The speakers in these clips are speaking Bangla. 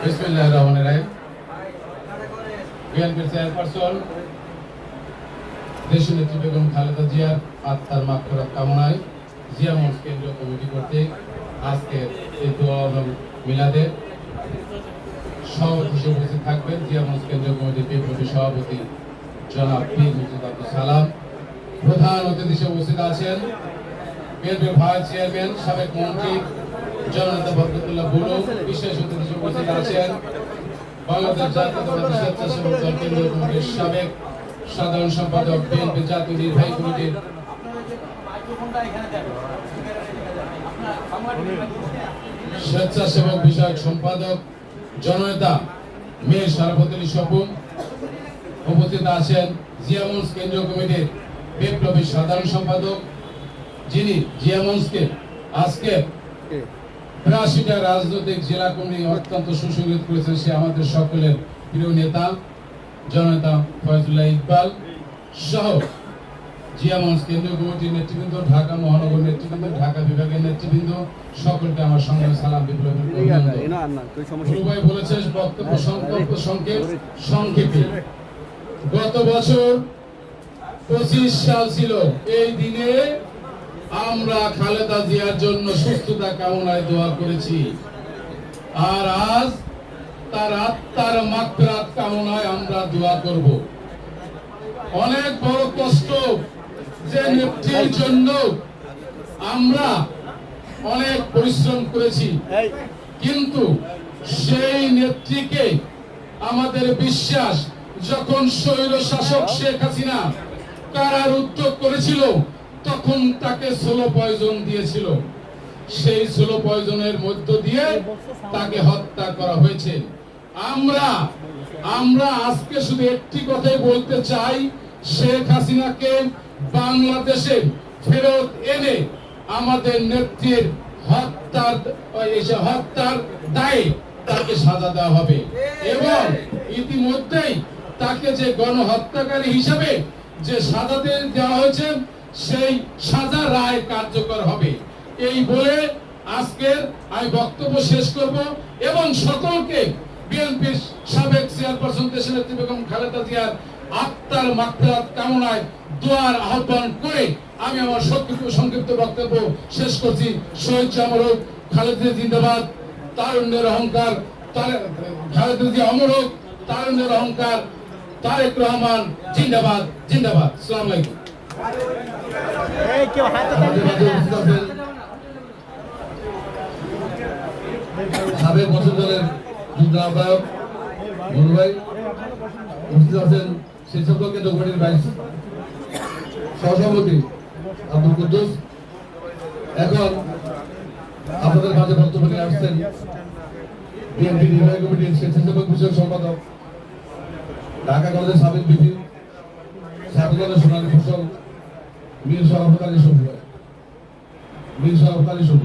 বিসমিল্লাহির রহমানির রহিম। বিএনপির চেয়ারপারসন দেশনেত্রী বেগম খালেদা জিয়ার আত্মার মাগফিরাত কামনায় জিয়া মঞ্চ কেন্দ্রীয় কমিটি কর্তৃক আজকের এই দোয়া এবং মিলাদে সভাপতি হিসেবে উপস্থিত থাকবেন জিয়া মঞ্চ কেন্দ্রীয় কমিটির বিপ্লবী সভাপতি জনাব পীর মুর্তজা আব্দুল সালাম। প্রধান অতিথি হিসেবে উপস্থিত আছেন বিএনপির ভাইস চেয়ারম্যান সাবেক মন্ত্রী জননেতা বরকতুল্লাহ বুলু। বিশেষ অতিথি হিসেবে উপস্থিত আছেন বাংলাদেশ জাতীয়তাবাদী স্বেচ্ছাসেবক দল কেন্দ্রীয় কমিটির সাবেক সাধারণ সম্পাদক, বিএনপি জাতীয় নির্বাহী কমিটির স্বেচ্ছাসেবক বিষয়ক সম্পাদক জননেতা মীর শরাফত আলী স্বপন। উপস্থিত আছেন জিয়া মঞ্চ কেন্দ্রীয় কমিটির বিপ্লবী সাধারণ সম্পাদক, যিনি জিয়া মঞ্চকে আজকে ৮২টা রাজনৈতিক জেলা কমিটি অত্যন্ত সুসংগঠিত করেছেন। সে আমাদের সকলের প্রিয় নেতা জননেতা ফয়জুল্লাহ ইকবাল সহ জিয়া মঞ্চ কেন্দ্রীয় কমিটির নেতৃবৃন্দ, ঢাকা মহানগর নেতৃবৃন্দ, ঢাকা বিভাগের নেতৃবৃন্দ, সকলকে আমার সংগ্রামী সালাম, বিপ্লবের অভিনন্দন। বলেছে বক্তব্য সংক্ষেপে। গত বছর 25 সাল ছিল এই দিনে আমরা খালেদা জিয়ার জন্য সুস্থতা কামনায় দোয়া করেছি, আর আজ তার আত্মার মাগফিরাত কামনায় আমরা দোয়া করব। অনেক বড় কষ্ট যে নেত্রীর জন্য আমরা অনেক পরিশ্রম করেছি, কিন্তু সেই নেত্রীকে আমাদের বিশ্বাস যখন স্বৈর শাসক শেখ হাসিনা কারারুদ্ধ করেছিল তখন তাকে স্লো পয়জন দিয়েছিল। সেই স্লো পয়জনের মধ্য দিয়ে তাকে হত্যা করা হয়েছে। আমরা আজকে শুধু একটি কথাই বলতে চাই, শেখ হাসিনাকে বাংলাদেশে ফেরত এনে আমাদের নেত্রীর হত্যার দায়ে তাকে সাজা দেওয়া হবে এবং ইতিমধ্যেই তাকে যে গণহত্যাকারী হিসেবে যে সাজা দেওয়া হয়েছে সেই সাজা রায় কার্যকর হবে। এই বলে আজকের আমি বক্তব্য শেষ করব এবং সকলকে বিএনপির সাবেক চেয়ারপারসন দেশনেত্রী বেগম খালেদা জিয়ার আত্মার মাগফিরাত কামনায় দোয়ার আহ্বান করে আমি আমার সংক্ষিপ্ত বক্তব্য শেষ করছি। শহীদ অমর হোক, খালেদা জিন্দাবাদ, তারুণ্যের অহংকার, খালেদা জিয়া অমর হোক, তারুণ্যের অহংকার, তারেক রহমান জিন্দাবাদ জিন্দাবাদ। আসসালামু আলাইকুম। সাবেক বছর দলের যুগ্ম আহ্বায়ক নুর ভাই উপস্থিত আছেন, স্বেচ্ছাসেবক কেন্দ্র কমিটির ভাইস সহসভাপতি আব্দুল কুদ্দুস। এখন আপনাদের মাঝে বক্তব্য নিয়ে আসছেন বিএনপি নির্বাহী কমিটির স্বেচ্ছাসেবক বিষয়ক সম্পাদক, ঢাকা কলেজের সাবেক বিপি, সাবেক কলেজের সোনালী ফসল মীর শরাফত আলী শুভ।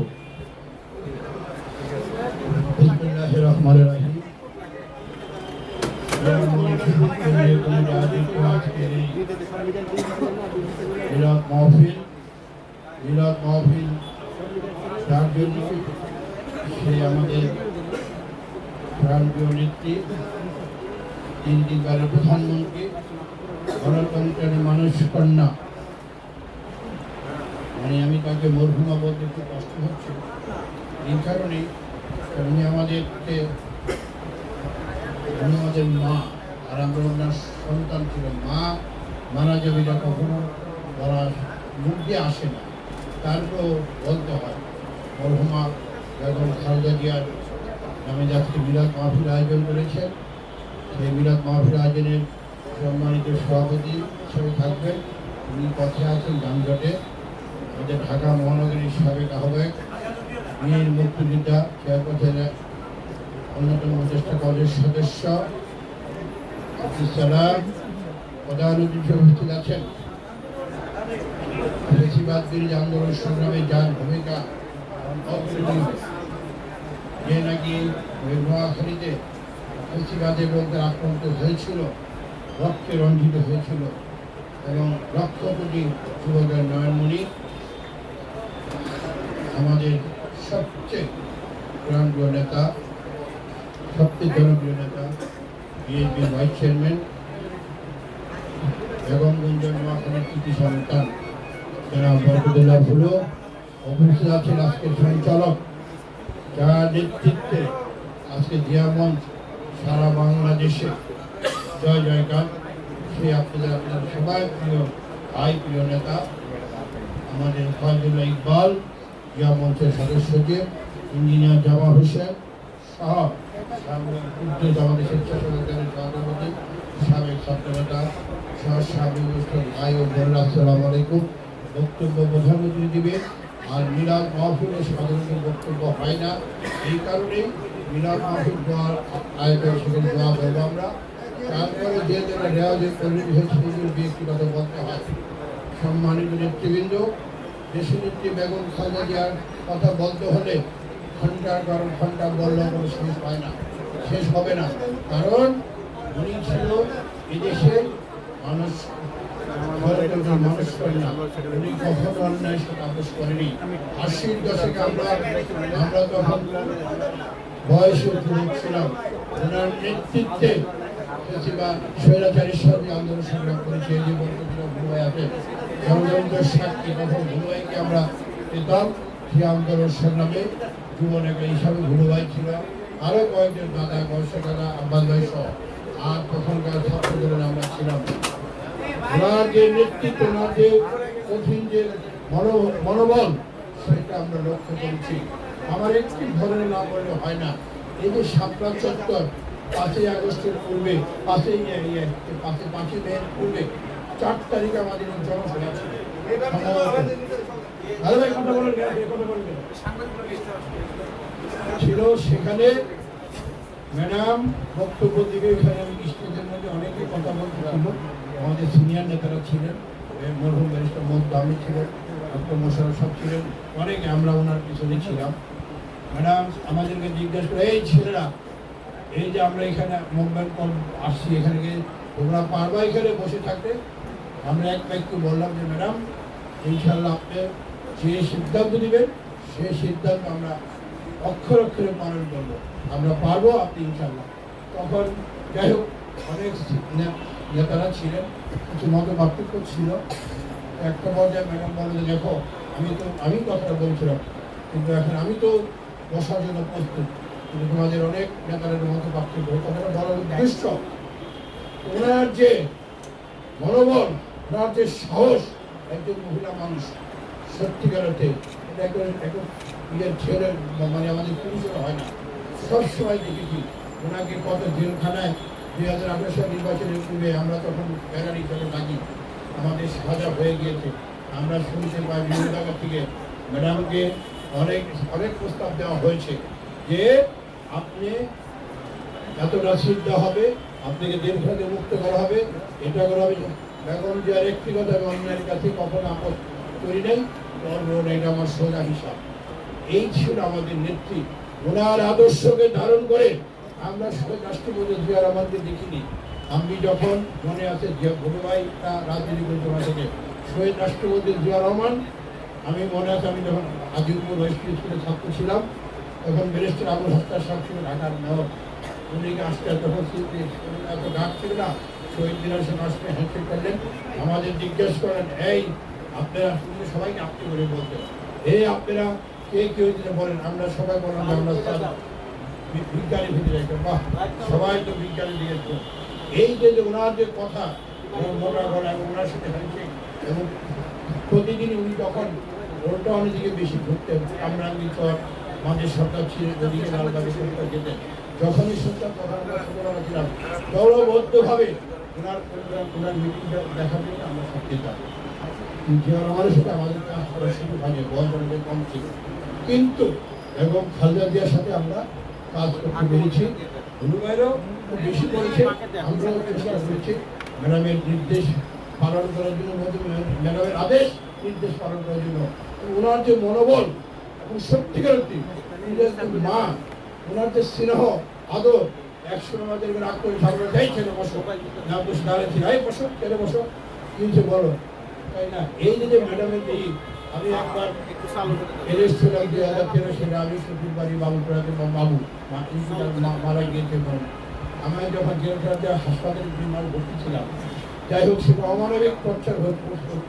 বিসমিল্লাহির রহমানির রহিম। মিলাদ মাহফিল তার জন্য সে আমাদের প্রাণপ্রিয় নেত্রী, 3 বারের প্রধানমন্ত্রী, গণতন্ত্রের মানুষ কন্যা, মানে আমি তাকে মরহুমা বলতে একটু কষ্ট হচ্ছে এই কারণে, উনি আমাদের মা, আর আমরা ওনার সন্তান ছিল। মা মারা যাবে এটা কখনো বলা মুখ দিয়ে আসে না, তারপরেও বলতে হয়। মরহুমা বেগম খালেদা জিয়ার নামে আজকে মিলাদ মাহফিল আয়োজন করেছেন। সেই মিলাদ মাহফিল আয়োজনের সম্মানিত সভাপতি হিসেবে থাকবেন, উনি পথে আছেন যানজটে। আমাদের ঢাকা মহানগরীর সাবেক আহ্বায়ক, বীর মুক্তিযোদ্ধা, চেয়ারপারসনের অন্যতম উপদেষ্টা কলেজের সদস্য আব্দুল সালাম প্রধান অতিথি উপস্থিত আছেন। ফ্যাসিবাদ বিরোধী আন্দোলন সংগ্রামে যার ভূমিকা অগ্রণী, যে নাকি নোয়াখালীতে ফ্যাসিবাদের মধ্যে আক্রান্ত হয়েছিল, রক্তে রঞ্জিত হয়েছিল এবং লক্ষ কোটি যুবকের নয়নমণি, আমাদের সবচেয়ে প্রাণপ্রিয় নেতা সবচেয়ে জনপ্রিয় নেতা, বিএনপির ভাইস চেয়ারম্যান, বেগমগঞ্জ নোয়াখালীর কৃতি সন্তান জনাব বরকতুল্লাহ ফুলো, উপস্থিত আছেন আজকের সঞ্চালক, যার নেতৃত্বে আজকে জিয়া মঞ্চ সারা বাংলাদেশে জয় জয়কার। সেই আপনাদের সবাই প্রিয় ভাই, প্রিয় নেতা আমাদের ফয়জুল্লাহ ইকবাল, জিয়া মঞ্চের সদস্য সচিব ইঞ্জিনিয়ার জামা হোসেন সহ আমাদের স্বেচ্ছাসেবক দলের সভাপতি, সাবেক ছাত্রনেতা সহ সাবেক ভাই ও বোনেরা, আসসালামু আলাইকুম। বক্তব্য প্রধানমন্ত্রী দিবে। আর মিলাদ মাহফিলে সাধারণত বক্তব্য হয় না, এই কারণে মিলাদ মাহফিল দোয়ার আয়োজন, সেখানে দোয়া করবো আমরা। তারপরে যে যারা রেওয়াজের পরিণতি হয়েছে সেগুলো ব্যক্তিগত বলতে হয়। সম্মানিত নেতৃবৃন্দ, দেশনেত্রী বেগম খালেদা জিয়ার কথা বলতে হলে ঘন্টার পর ঘন্টা বললেও কোনো শেষ হয় না, শেষ হবে না। কারণ উনি ছিল এদেশে মানুষ, মানুষ করে না, উনি কখনো অন্যায় সাথে আপোষ করেনি। 80-র দশকে আমরা তখন বয়সে ছিলাম, ওনার নেতৃত্বে স্বৈরাচারীর সাথে আন্দোলন সংগ্রাম করেছে। এই যে ভুলুভাই আছে ষড়যন্ত্রের সাক্ষী, তখন ভুলুভাইকে আমরা পেতাম সেই আন্দোলন সংগ্রামে যুব নেতা হিসাবে। ভুলুভাই ছিল, আরো কয়েকজন দাদা, বয়স দাদা, আব্বাস ভাই সহ, আর তখনকার ছাত্র দলের আমরা ছিলাম। ওনার যে নেতৃত্ব, ওনার যে কঠিন যে মনোবল, সেটা আমরা লক্ষ্য করেছি। আমার একটি ধরনের না বললে হয় না। এই যে শাপলা চত্বর 5ই আগস্টের পূর্বে, 5ই মের পূর্বে 4 তারিখে আমাদের জনসভা ছিল। সেখানে ম্যাডাম বক্তব্য দিবে। এখানে আমি স্টেজের মধ্যে অনেকে কথা বলছিলাম, আমাদের সিনিয়র নেতারা ছিলেন, মরহুম ব্যারিস্টার মোহাম্মদ আমির ছিলেন, ডক্টর মোশাররফ সাহেব ছিলেন, অনেকে আমরা ওনার পিছনে ছিলাম। ম্যাডাম আমাদেরকে জিজ্ঞেস করে, এই ছেলেরা, এই যে আমরা এখানে মুম্বাই আসছি, এখানে তোমরা পারবা এখানে বসে থাকতে? আমরা এক ব্যক্তি বললাম যে ম্যাডাম ইনশাল্লাহ আপনি যে সিদ্ধান্ত দিবেন সেই সিদ্ধান্ত আমরা অক্ষর অক্ষরে পালন করবো, আমরা পারবো, আপনি ইনশাল্লাহ। তখন যাই হোক অনেক নেতারা ছিলেন, কিছু মত পার্থক্য ছিল। একটা পর্যায়ে ম্যাডাম বলে, দেখো আমি কথাটা বলছিলাম, কিন্তু এখন আমি তো বসার জন্য প্রস্তুত, কিন্তু তোমাদের অনেক নেতাদের মত পার্থক্য। কথাটা বলার উদ্দেশ্য, ওনার যে মনোবল, ওনার যে সাহস, একজন মহিলা মানুষ সত্যিকার অর্থে এটা একটা নিজের ছেলের মানে আমাদের পুরুষের হয় না। সবসময় দেখেছি ওনাকে কত জেলখানায় 2018 সাল নির্বাচনের পূর্বে, আমরা তখন ব্যানার হিসাবে থাকি, আমাদের সাজা হয়ে গিয়েছে। আমরা শুনতে পাই বিভিন্ন জায়গা থেকে ম্যাডামকে অনেক প্রস্তাব দেওয়া হয়েছে যে আপনি এতটা সিট দেওয়া হবে, আপনাকে জেলখানাতে মুক্ত করা হবে, এটা করা হবে। বেগম জিয়ার ব্যক্তিগত এবং অন্যের কাছে কখনো আপোষ করি নাই, এটা আমার সোজা হিসাব। এই ছিল আমাদের নেত্রী। ওনার আদর্শকে ধারণ করে আমরা শহীদ রাষ্ট্রপতি জিয়া রহমানকে দেখিনি। আমি যখন মনে আছে ভুলুভাই রাজনীতি পরিচালনা থেকে শহীদ রাষ্ট্রপতি জিয়া রহমান, আমি মনে আছে আমি যখন আজিমপুর স্কুলের ছাত্র ছিলাম, তখন ব্যারিস্টার আবুল হাত্তার সাহেব ছিল ঢাকার মেয়র। উনি আসতে তখন এত ডাক ছিল না, শহীদ দিনের সঙ্গে আসতে হ্যান্ডশেক করলেন, আমাদের জিজ্ঞেস করেন, এই আপনারা সবাইকে আপনি করে বলতেন, এই আপনারা কে কেউ যদি বলেন, আমরা সবাই বলেন আমরা বিজ্ঞানী ভিতরে বাহ, সবাই তো বিজ্ঞানী দিয়েছে। এই যে ওনার যে কথা, মোটা গলা এবং ওনার সাথে হ্যান্ডশেক, এবং প্রতিদিন উনি তখন ওল্টাউনের দিকে বেশি ঘুরতেন, কামরাঙ্গি চর, মাঝের সরকার ছিল ওদিকে লালবাগে সরকার যেতেন। যখনই সরকার প্রধান ছোটবেলা ছিলাম, দলবদ্ধভাবে ওনার মিটিংটা দেখার জন্য আমরা সব যেতাম। জিয়া রহমানের সাথে আমাদের কাজ করা শুরু হয়নি, বয়স অনেক কম ছিল, কিন্তু এবং খালেদা জিয়ার সাথে আমরা কাজ করতে পেরেছি। ভুলুভাইরাও বেশি করেছে, আমরাও চেষ্টা করেছি ম্যাডামের নির্দেশ পালন করার জন্য, ম্যাডামের আদেশ নির্দেশ পালন করার জন্য। ওনার যে মনোবল এবং সত্যিকার মা, ওনার যে স্নেহ আদর, একসময় আমাদেরকে রাগ করে ঝগড়া যাই ছেলে বসো, না বসে দাঁড়িয়েছি, এই বসো, ছেলে বসো, কিন্তু বলো, তাই না? এই যে ম্যাডামের এই আমি একবার এলেকশন 2013 সালে আমি শ্বশুর বাড়ি বাবুপুরাতে বাবু মারা গিয়েছে। আমি যখন জেলখানাতে হাসপাতালে বিমার ভর্তি ছিলাম, যাই হোক সেটা অমানবিক টর্চার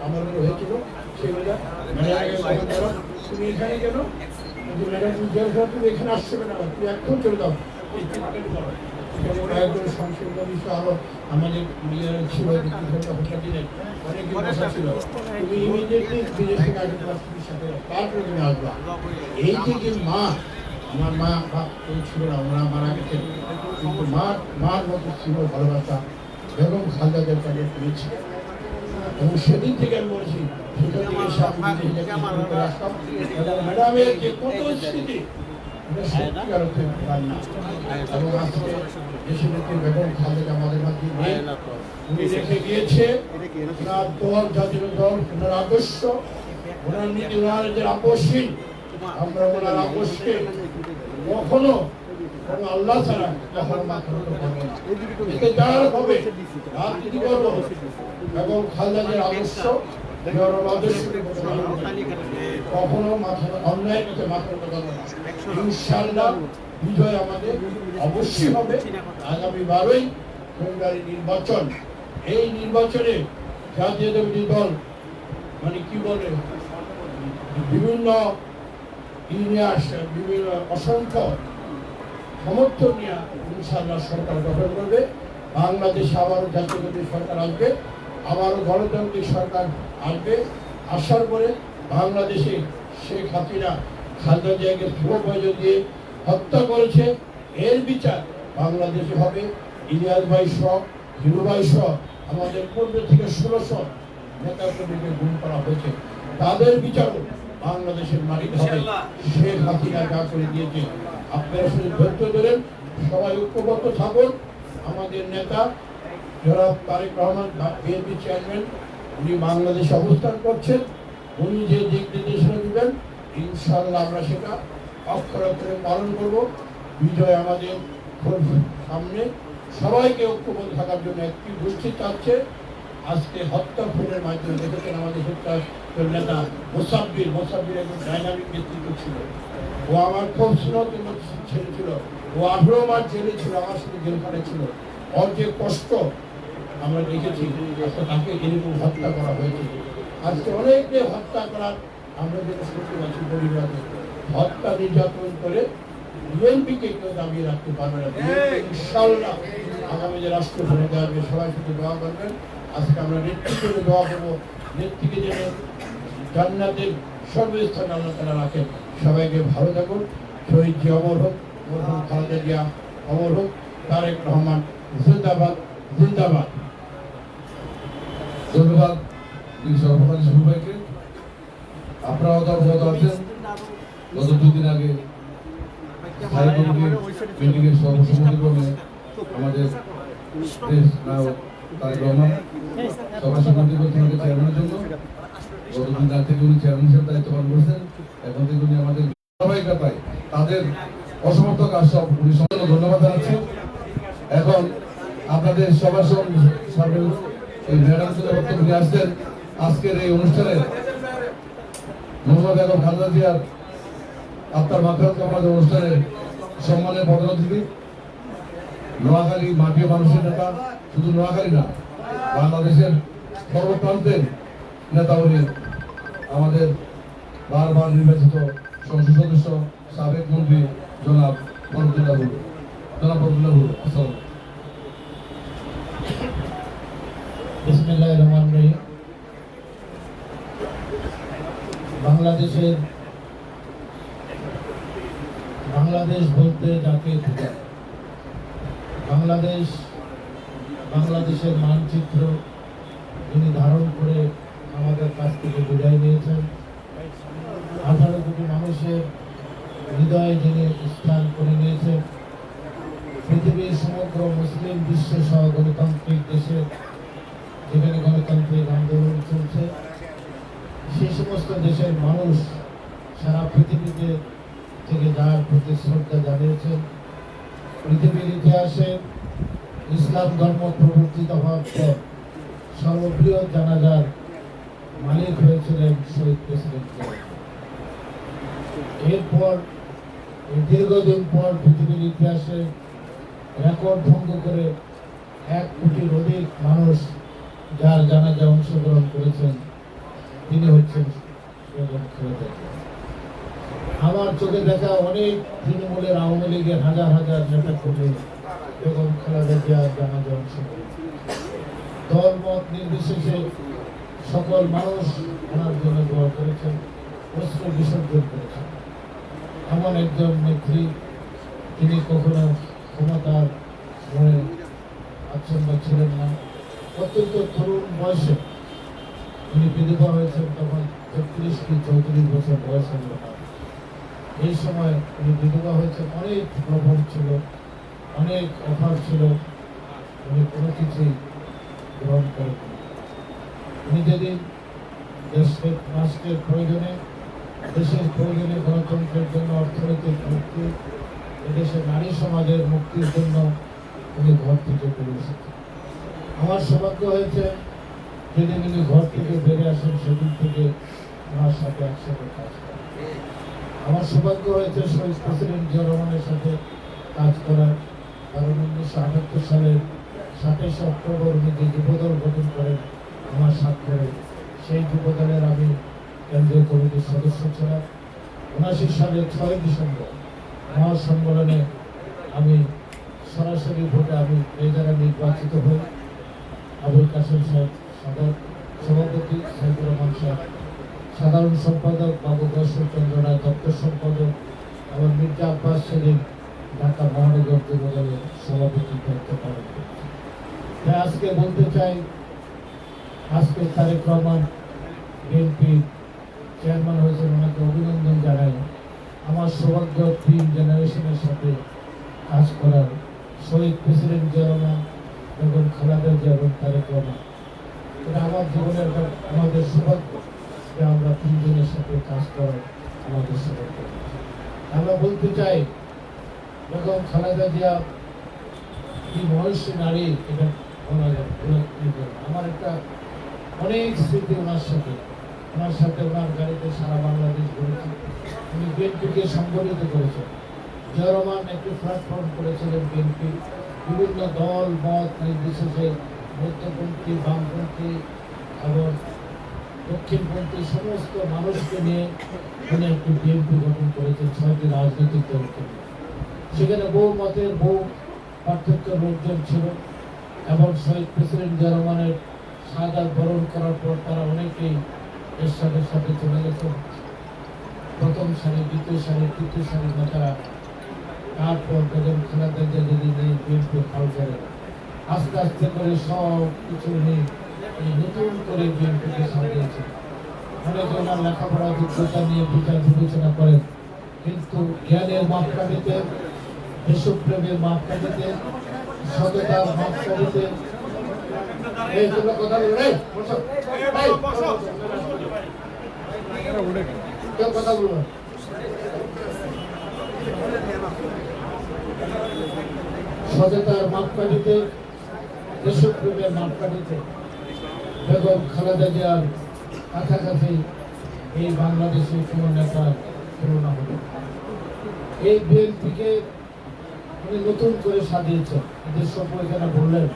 আমার হয়েছিল। সেগুলো ম্যাডাম তুমি এখানে কেন, ম্যাডাম তুমি জেলখানা তুমি এখানে আসছে না, তুমি এখন চলে যাও। কয়েকজন সংসদ বিষয় আরো আমাদের ছিল অনেক কথা ছিল, তুমি ইমিডিয়েটলি বিদেশ থেকে আসবে, সাথে তারপরে তুমি আসবা। এই যে মা, আমার মা ছিল না, ওরা মারা গেছে, কিন্তু মার মতো ছিল ভালোবাসা বেগম খালেদা জিয়ার পেয়েছি। এবং সেদিন থেকে আমি বলছি সেখান থেকে আসতাম এবং ম্যাডামের যে কত স্মৃতি সত্যিকার অর্থে না। এবং আজকে দেশের নেত্রী বেগম খালেদা আমাদের মাঝে নেই, উনি রেখে গিয়েছে ওনার দল, জাতীয় দল, ওনার আদর্শ, ওনার নীতি, ওনার যে আপসহীন, আমরা ওনার আপসকে কখনো কোনো আল্লাহ ছাড়া কখনো মাথা নত করবো না। এতে যার হবে রাজনীতি করবো এবং খালেদার আদর্শ কখনো মাথা অন্যায় পথে মাথা নত করবো না। ইনশাআল্লাহ বিজয় আমাদের অবশ্যই হবে। আগামী 12ই ফেব্রুয়ারি নির্বাচন, এই নির্বাচনে জাতীয়তাবাদী দল মানে কি বলে বিভিন্ন বিভিন্ন অসংখ্য সমর্থন নিয়ে ইনশাআল্লাহ সরকার গঠন করবে। বাংলাদেশে আবারও জাতীয়তাবাদী সরকার আসবে, আবারও গণতান্ত্রিক সরকার আসবে। আসার পরে বাংলাদেশে শেখ হাসিনা খালেদা জিয়াকে প্রয়োজন দিয়ে হত্যা করেছে, এর বিচার বাংলাদেশে হবে। ইলিয়াস ভাই সহ, হিরু ভাই সহ আমাদের 15 থেকে 1600 নেতা কর্মীকে গুম করা হয়েছে, তাদের বিচারও বাংলাদেশের মাটিতে হবে। শেখ হাসিনা যা করে দিয়েছে, আপনারা শুধু ধৈর্য ধরেন, সবাই ঐক্যবদ্ধ থাকুন। আমাদের নেতা জনাব তারেক রহমান বিএনপি চেয়ারম্যান, উনি বাংলাদেশে অবস্থান করছেন, উনি যে দিক নির্দেশনা দিবেন ইনশাআল্লাহ আমরা সেটা অক্ষরে অক্ষরে পালন করব। বিজয় আমাদের খুব সামনে। সবাইকে ঐক্যবদ্ধ থাকার জন্য একটি গোষ্ঠী চাচ্ছে। আজকে হত্যা খুনের মাধ্যমে দেখেছেন আমাদের নেতা মোসাব্বির একজন ডাইনামিক নেতৃত্ব ছিল। ও আমার খুব স্নেহতম ছেলে ছিল, ও 18 মাস জেলে ছিল, আমার সাথে জেলখানে ছিল। ওর যে কষ্ট আমরা দেখেছি, তাকে এরকম হত্যা করা হয়েছে। আজকে অনেককে হত্যা করার আমরা যেটা শুনতে পাচ্ছি, পরিবারে হত্যা নির্যাতন করে বিএনপিকে কেউ দাবিয়ে রাখতে পারবে না। ইনশাআল্লাহ আগামী যে রাষ্ট্র ক্ষমতা আসবে, সবাই শুধু দোয়া করবেন। আজকে আমরা নেতৃত্বে দোয়া করবো, নেত্রীকে যেন জান্নাতের সর্বস্থানে আল্লাহ তাআলা রাখেন। সবাইকে ভালো থাকুন। শহীদ জি অমর হোক, মরহুম খালেদা জিয়া অমর হোক, তারেক রহমান জিন্দাবাদ জিন্দাবাদ। ধন্যবাদ সভাপতি শুরু ভাইকে। আপনারা অবগত আছেন, গত 2 দিন আগে স্থায়ী কমিটির মিটিংয়ের সর্বসম্মতিক্রমে আমাদের দেশ নায়ক তারেক রহমান সভা সমিতি কর্তৃপক্ষের চেয়ারম্যানের জন্য গত 2 দিন থেকে উনি চেয়ারম্যান হিসেবে দায়িত্ব পালন করেছেন। এখন থেকে উনি আমাদের ধারাবাহিকতায় তাদের অসমর্থ কাজ সব উনি সম্পূর্ণ ধন্যবাদ জানাচ্ছি। এখন আপনাদের সবার সামনে এই ম্যাডাম বক্তব্য নিয়ে আসছেন আজকের এই অনুষ্ঠানে মোহাম্মদ বেগম খালেদা জিয়ার আত্মার মাগফিরাত কামনার অনুষ্ঠানের সম্মানের প্রধান অতিথি, নোয়াখালী মাটি মানুষের নেতা, শুধু নোয়াখালী না বাংলাদেশের সর্বপ্রান্তের নেতা উনি, আমাদের বারবার নির্বাচিত সংসদ সদস্য সাবেক মন্ত্রী জনাব ফরদুল্লাহ বুলু। আসসালাম। বিসমিল্লাহির রহমানির রহিম। বাংলাদেশ বলতে যাকে বোঝায়, বাংলাদেশের মানচিত্র যিনি ধারণ করে আমাদের কাছ থেকে বিদায় নিয়েছেন, 18 কোটি মানুষের হৃদয়ে যিনি স্থান করে নিয়েছেন, পৃথিবীর সমগ্র মুসলিম বিশ্ব সহ গণতান্ত্রিক দেশে যেখানে গণতান্ত্রিক আন্দোলন চলছে, সেই সমস্ত দেশের মানুষ সারা পৃথিবীতে থেকে যার প্রতি শ্রদ্ধা জানিয়েছেন। পৃথিবীর ইতিহাসে ইসলাম ধর্ম প্রবর্তিত হওয়ার পর সর্ববৃহৎ জানাজার মালিক হয়েছিলেন শহীদ প্রেসিডেন্ট জিয়া। এরপর দীর্ঘদিন পর পৃথিবীর ইতিহাসে রেকর্ড ভঙ্গ করে 1 কোটির অধিক মানুষ যার জানাজায় অংশগ্রহণ করেছেন তিনি হচ্ছেন বেগম খালেদা জিয়া। আমার চোখে দেখা অনেক তৃণমূলের আওয়ামী লীগের হাজার হাজার নেতা কর্মী বেগম খালেদা জিয়ার জানাজায় অংশগ্রহণ দল মত নির্বিশেষে সকল মানুষ ওনার জন্য দোয়া করেছেন, অস্ত্র বিসর্জন করেছেন। এমন একজন নেত্রী তিনি কখনো ক্ষমতার মোহে আচ্ছন্ন ছিলেন না। অত্যন্ত তরুণ বয়সে তিনি বিধবা হয়েছেন, তখন 33 কি 34 বছর বয়স হল। এই সময় তিনি বিধবা হয়েছেন, অনেক প্রভাব ছিল, অনেক অফার ছিল, উনি কোনো কিছুই গ্রহণ করেন। উনি যেদিন দেশের রাষ্ট্রের প্রয়োজনে, দেশের প্রয়োজনে, গণতন্ত্রের জন্য, অর্থনৈতিক মুক্তি, এদেশের নারী সমাজের মুক্তির জন্য উনি ঘর থেকে বেরিয়ে এসেছেন। আমার সৌভাগ্য হয়েছে যেদিন উনি ঘর থেকে বেরিয়ে আসেন সেদিন থেকে ওনার সাথে একসাথে কাজ করেন। আমার সৌভাগ্য হয়েছে শহীদ প্রেসিডেন্ট জিয়া রহমানের সাথে কাজ করার, কারণ 1978 সালের 27 অক্টোবর উনি যে যুবদল গঠন করেন আমার স্বাক্ষরে, সেই যুবদলের আমি কেন্দ্রীয় কমিটির সদস্য ছিলাম। 79 সালের 6 ডিসেম্বর মহাসম্মেলনে আমি সরাসরি ভোটে আমি মেজরে নির্বাচিত হই। আবুল কাসেম সাহেব সভাপতি, সাইদুর রহমান সাহেব সাধারণ সম্পাদক, বাবু দর্শনচন্দ্র রায় দপ্তর সম্পাদক এবং মির্জা আব্বাস সেলিম ঢাকা মহানগর যুবদলের সভাপতি দায়িত্ব পালন করছে। তাই আজকে বলতে চাই, আজকে তারেক রহমান বিএনপি চেয়ারম্যান হয়েছেন, ওনাকে অভিনন্দন জানাই। আমার সৌভাগ্য 3 জেনারেশনের সাথে কাজ করার, শহীদ প্রেসিডেন্ট জিয়া রহমান, বেগম খালেদা জিয়া এবং তারেক রহমান। এটা আমার জীবনের আমাদের সৌভাগ্য যে আমরা 3 জনের সাথে কাজ করার আমাদের সৌভাগ্য। আমরা বলতে চাই বেগম খালেদা জিয়া কি মহিষী নারী, এটা বলা যায়। আমার একটা অনেক স্মৃতি ওনার সাথে, ওনার গাড়িতে সারা বাংলাদেশ ঘুরেছি। উনি বিএনপিকে সংগঠিত করেছেন। জিয়া রহমান একটি প্ল্যাটফর্ম করেছিলেন বিএনপি, বিভিন্ন দল মত নির্বিশেষে মধ্যপন্থী, বামপন্থী এবং দক্ষিণপন্থী সমস্ত মানুষকে নিয়ে উনি একটি বিএনপি গঠন করেছেন 6টি রাজনৈতিক দলকে নিয়ে। সেখানে বহু মতের, বহু পার্থক্যের লোকজন ছিল এবং শহীদ প্রেসিডেন্ট জিয়া রহমানের শাহাদাত বরণ করার পর তারা অনেকেই এরশাদের সাথে চলে গেছেন। প্রথম সারি, দ্বিতীয় সারি, তৃতীয় সারির নেতারা। তারপর বেগম খালেদা জিয়া যেদিন এই বিএনপি হাল করে, আস্তে আস্তে করে সব কিছু নিয়ে নতুন করে বিএনপিকে সাজিয়েছে। অনেকে ওনার লেখাপড়া যোগ্যতা নিয়ে বিচার বিবেচনা করেন, কিন্তু জ্ঞানের মাপকাঠিতে, দেশপ্রেমের মাপকাঠিতে, সততার মাপকাঠিতে এইগুলো কথা বলে কথা বলবো। সততার মাপকাঠিতে, দেশপ্রেমের মাপকাঠিতে বেগম খালেদা জিয়ার কাছাকাছি এই বাংলাদেশের কোন নেতার তুলনা হবে। এই বিএনপিকে উনি নতুন করে সাজিয়েছেন। এদের সম্পর্কে বললেন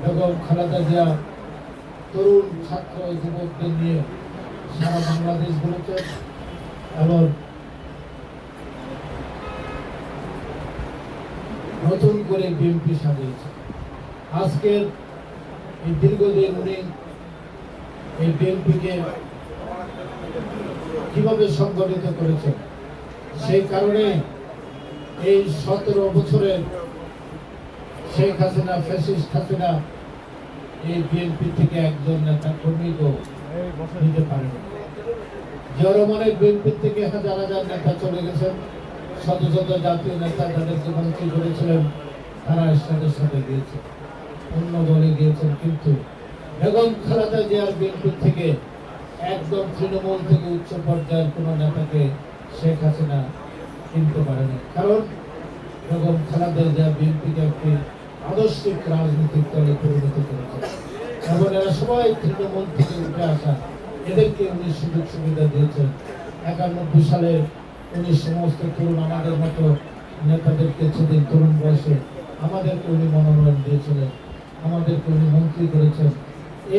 বেগম খালেদা জিয়া তরুণ ছাত্র যুবকদের নিয়ে সারা বাংলাদেশ ঘুরেছেন এবং নতুন করে বিএনপি সাজিয়েছে। আজকের এই দীর্ঘদিন উনি এই বিএনপিকে কিভাবে সংগঠিত করেছেন, সেই কারণে এই 17 বছরের শেখ হাসিনা, ফ্যাসিস্ট হাসিনা এই বিএনপি থেকে একজন নেতা কর্মীকেও নিতে পারেন। জিয়া রহমানের বিএনপি থেকে হাজার হাজার নেতা চলে গেছেন, শত শত জাতীয় নেতা যাদেরকে মন্ত্রী করেছিলেন তারা এরশাদের সাথে গিয়েছে, অন্য দলে গিয়েছেন। কিন্তু বেগম খালেদা জিয়ার বিএনপি থেকে একদম তৃণমূল থেকে উচ্চ পর্যায়ের কোন নেতাকে শেখ হাসিনা কিনতে পারেনি, কারণ বেগম খালেদা জিয়া বিএনপিকে একটি আদর্শিক রাজনৈতিক দলে পরিণত করেছে এবং এরা সবাই তৃণমূল থেকে উঠে আসা এদেরকে উনি সুযোগ সুবিধা দিয়েছেন। 91 সালে উনি সমস্ত তরুণ আমাদের মতো নেতাদেরকে সেদিন তরুণ বয়সে আমাদেরকে উনি মনোনয়ন দিয়েছিলেন, আমাদেরকে উনি মন্ত্রী করেছেন।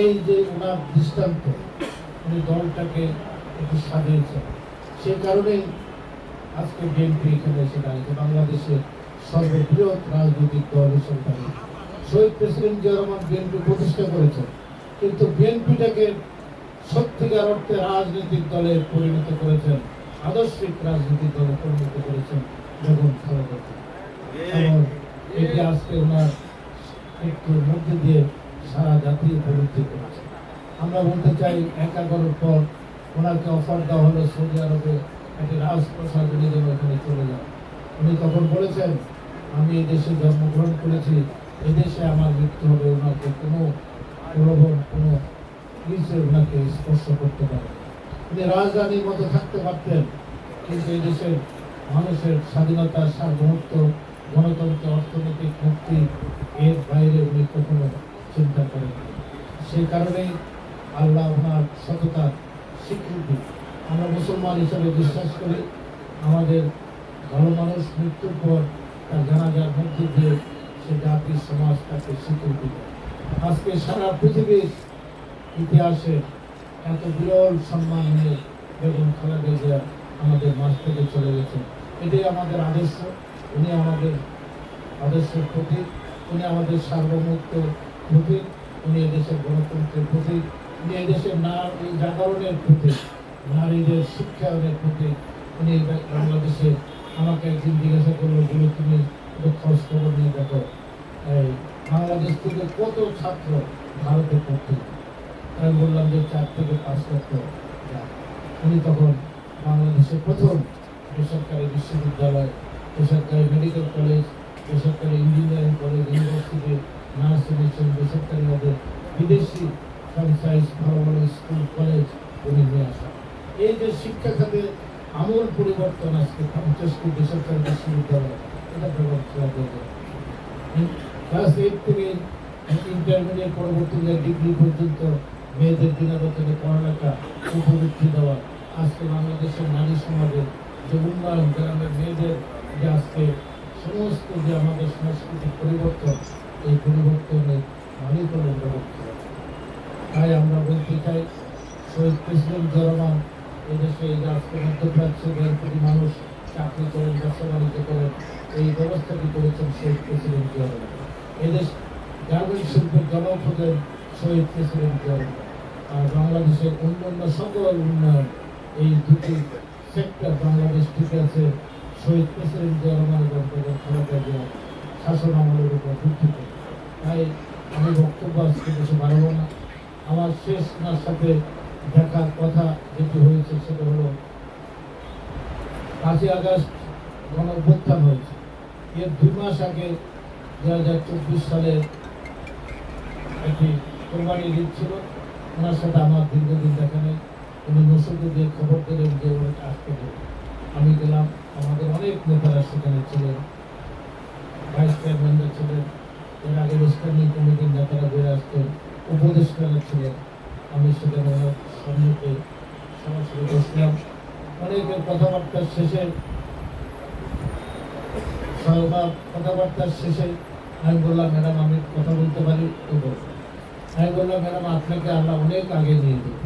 এই যে ওনার দৃষ্টান্ত, উনি দলটাকে একটু সাজিয়েছেন, সেই কারণেই আজকে বিএনপি এখানে এসে দাঁড়িয়েছে, বাংলাদেশের সর্ববৃহৎ রাজনৈতিক দল হিসেবে দাঁড়িয়ে। শহীদ প্রেসিডেন্ট জিয়া রহমান বিএনপি প্রতিষ্ঠা করেছেন, কিন্তু বিএনপিটাকে সত্যিকার অর্থে রাজনৈতিক দলে পরিণত করেছেন, আদর্শিক রাজনৈতিক দলে পরিণত করেছেন বেগম খালেদা জিয়া। এবং এটি আজকে ওনার মৃত্যুর মধ্যে দিয়ে সারা জাতি উপলব্ধি করেছে। আমরা বলতে চাই 11 পর ওনাকে অফার দেওয়া হলো সৌদি আরবে একটি রাজপ্রসাদ উনি যেন ওখানে চলে যান। উনি তখন বলেছেন, আমি এই দেশে জন্মগ্রহণ করেছি, এই দেশে আমার মৃত্যু হবে, ওনাকে কোনো প্রলোভন কোনো কিছু ওনাকে স্পর্শ করতে পারে। উনি রাজধানীর মতো থাকতে পারতেন, কিন্তু এই দেশের মানুষের স্বাধীনতা, সার্বভৌমত্ব, গণতন্ত্র, অর্থনৈতিক মুক্তি এর বাইরে উনি কখনো চিন্তা করেন। সেই কারণেই আল্লাহ ওনার সততার স্বীকৃতি আমরা মুসলমান হিসেবে বিশ্বাস করি। আমাদের ভালো মানুষ মৃত্যুর পর তার জানাজার মধ্যে দিয়ে সে জাতির সমাজ তাকে স্বীকৃতি দেয়। আজকে সারা পৃথিবীর ইতিহাসে এত বিরল সম্মান নিয়ে বেগম খালেদা জিয়া আমাদের মাঝ থেকে চলে গেছে। এটাই আমাদের আদর্শ। উনি আমাদের আদর্শের প্রতীক, উনি আমাদের সার্বভৌমত্ব প্রতীক, উনি এদেশের গণতন্ত্রের প্রতীক, উনি এদেশের নারী জাগরণের প্রতীক, নারীদের শিক্ষায়নের প্রতীক। উনি বাংলাদেশে আমাকে একদিন জিজ্ঞাসা করলো, বলে তুমি খোঁজ খবর নিয়ে দেখো এই বাংলাদেশ থেকে কত ছাত্র ভারতে পড়তে। আমি বললাম যে 4 থেকে 5 লক্ষ। উনি তখন বাংলাদেশের প্রথম বেসরকারি বিশ্ববিদ্যালয়, বেসরকারি মেডিকেল কলেজ, বেসরকারি ইঞ্জিনিয়ারিং কলেজ, ইউনিভার্সিটি, নার্সিং, বেসরকারিভাবে বিদেশি ফ্র্যাঞ্চাইজ ভালো ভালো স্কুল কলেজ উনি নিয়ে আসা। এই যে শিক্ষা খাতে আমূল পরিবর্তন, আজকে 50টি বেসরকারি বিশ্ববিদ্যালয়, এটা বেগম খালেদা জিয়া। ক্লাস 8 থেকে ইন্টারমিডিয়েট পরবর্তী ডিগ্রি পর্যন্ত মেয়েদের বিনা বেতনে পড়ালেখা উপবৃত্তি দেওয়া। আজকে বাংলাদেশের নারী সমাজের যে উন্নয়ন, গ্রামের মেয়েদের যে আজকে সমস্ত যে আমাদের সাংস্কৃতিক পরিবর্তন, এই পরিবর্তনের মালিক হলেন বেগম খালেদা জিয়া। তাই আমরা বলতে চাই, শহীদ প্রেসিডেন্ট জিয়া রহমান এদেশে এই যে আজকে মধ্যপ্রাচ্যে 1.5 কোটি মানুষ চাকরি করেন, ব্যবসা বাণিজ্য করেন, এই ব্যবস্থাটি করেছেন শহীদ প্রেসিডেন্ট জিয়া রহমান। এদেশ গার্মেন্ট শিল্পের জনক হতেন শহীদ প্রেসিডেন্ট জিয়া রহমান। আর বাংলাদেশের অন্যান্য সকল উন্নয়ন, এই দুটি সেক্টর বাংলাদেশ টিকে আছে শহীদ প্রেসিডেন্ট জিয়া রহমান এবং বেগম খালেদা জিয়ার শাসন আমলের উপর ভিত্তি করে। তাই আমি বক্তব্য আজকে কিছু বাড়াবো না। আমার শেষ ওনার সাথে দেখার কথা যেটি হয়েছে সেটা হলো 5ই আগস্ট গণ অভ্যুত্থান হয়েছে। এর 2 মাস আগে 2024 সালে একটি কোরবানি ঈদ ছিল। ওনার সাথে আমার দীর্ঘদিন দেখা নেই। উনি নসুকে দিয়ে খবর দিলেন যে ওনাকে আসতে হবে। আমি গেলাম, আমাদের অনেক নেতারা সেখানে ছিলেন, ভাইস চেয়ারম্যানরা ছিলেন, এর আগে স্ট্যান্ডিং কমিটির নেতারা বেড়ে আসতেন, উপদেষ্টারা ছিলেন। আমি সেখানে ওনার সম্মুখে সরাসরি বসলাম। অনেকের কথাবার্তার শেষে আমি বললাম, ম্যাডাম আমি কথা বলতে পারি? আমি বললাম, ম্যাডাম আপনাকে আল্লাহ অনেক আগে নিয়ে দেবে,